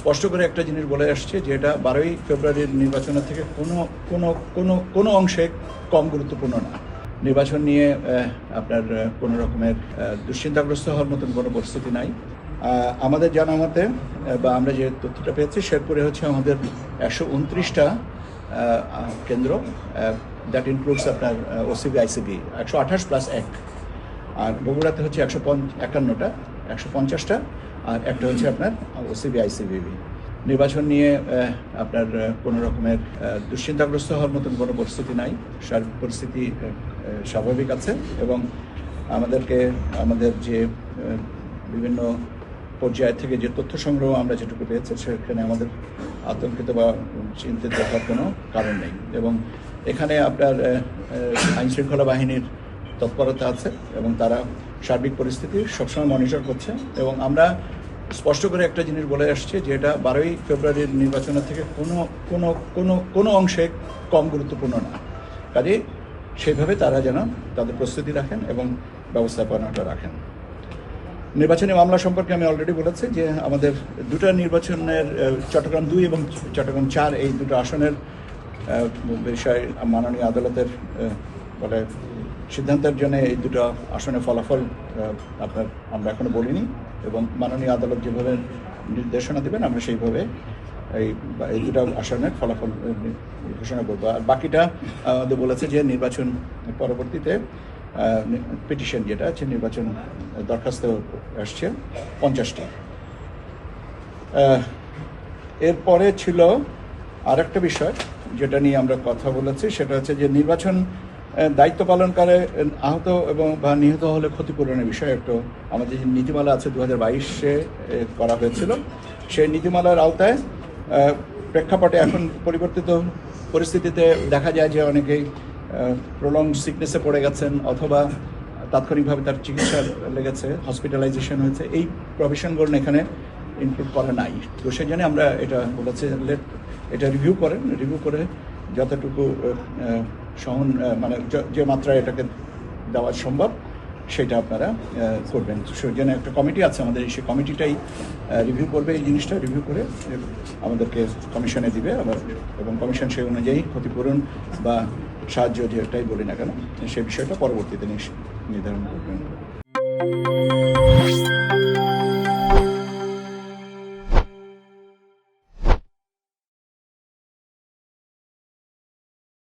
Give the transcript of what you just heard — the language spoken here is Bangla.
স্পষ্ট করে একটা জিনিস বলে আসছে যে এটা 12ই ফেব্রুয়ারির নির্বাচনের থেকে কোনো অংশে কম গুরুত্বপূর্ণ না। নির্বাচন নিয়ে আপনার কোনো রকমের দুশ্চিন্তাগ্রস্ত হওয়ার মতন কোনো পরিস্থিতি নাই। আমাদের জানা মতে বা আমরা যে তথ্যটা পেয়েছি শেরপুরে হচ্ছে আমাদের 129টা কেন্দ্র, দ্যাট ইনক্লুডস আপনার ওসিবি আইসিবি 128+1, আর বগুড়াতে হচ্ছে 151টা 150টা, আর একটা হচ্ছে আপনার ওসিবি আইসিবিবি। নির্বাচন নিয়ে আপনার কোনো রকমের দুশ্চিন্তাগ্রস্ত হওয়ার মতন কোনো পরিস্থিতি নাই। সার্বিক পরিস্থিতি স্বাভাবিক আছে এবং আমাদের যে বিভিন্ন পর্যায় থেকে যে তথ্য সংগ্রহ আমরা যেটুকু পেয়েছি সেখানে আমাদের আতঙ্কিত বা চিন্তিত হওয়ার কোনো কারণ নেই। এবং এখানে আপনার আইনশৃঙ্খলা বাহিনীর তৎপরতা আছে এবং তারা সার্বিক পরিস্থিতি সবসময় মনিটর করছে। এবং আমরা স্পষ্ট করে একটা জিনিস বলে আসছে যে এটা 12ই ফেব্রুয়ারির নির্বাচনের থেকে কোনো অংশে কম গুরুত্বপূর্ণ না। কাজে সেইভাবে তারা যেন তাদের প্রস্তুতি রাখেন এবং ব্যবস্থাপনাটা রাখেন। নির্বাচনী মামলা সম্পর্কে আমি অলরেডি বলেছি যে আমাদের দুটো নির্বাচনের চট্টগ্রাম 2 এবং চট্টগ্রাম 4 এই দুটো আসনের বিষয়ে মাননীয় আদালতের বলে সিদ্ধান্তের জন্য এই দুটো আসনের ফলাফল আমরা এখনো বলিনি এবং মাননীয় আদালত যেভাবে নির্দেশনা দেবেন আমরা সেইভাবে এই দুটো আসনের ফলাফল ঘোষণা করবো। আর বাকিটা আমাদের বলেছে যে নির্বাচন পরবর্তীতে পিটিশন যেটা আছে নির্বাচন দরখাস্ত আসছে 50টি। এরপরে ছিল আর একটা বিষয় যেটা নিয়ে আমরা কথা বলেছি, সেটা হচ্ছে যে নির্বাচন দায়িত্ব পালনকালে আহত এবং বা নিহত হলে ক্ষতিপূরণের বিষয়ে একটু আমাদের যে নীতিমালা আছে 2022-এ করা হয়েছিল, সেই নীতিমালার আওতায় প্রেক্ষাপটে এখন পরিবর্তিত পরিস্থিতিতে দেখা যায় যে অনেকেই প্রলং সিকনেসে পড়ে গেছেন অথবা তাৎক্ষণিকভাবে তার চিকিৎসা লেগেছে, হসপিটালাইজেশন হয়েছে, এই প্রভিশনগুলো এখানে ইনক্লুড করা নাই। তো সেই জন্য আমরা এটা বলেছি এটা রিভিউ করে যতটুকু সহন মানে যে মাত্রায় এটাকে দেওয়া সম্ভব সেটা আপনারা করবেন। সেই জন্য একটা কমিটি আছে আমাদের, সেই কমিটিটাই রিভিউ করবে, এই জিনিসটা রিভিউ করে আমাদেরকে কমিশনে দিবে এবং কমিশন সেই অনুযায়ী ক্ষতিপূরণ বা সাহায্য যেটাই বলি না কেন সেই বিষয়টা পরবর্তীতে নির্ধারণ করবেন।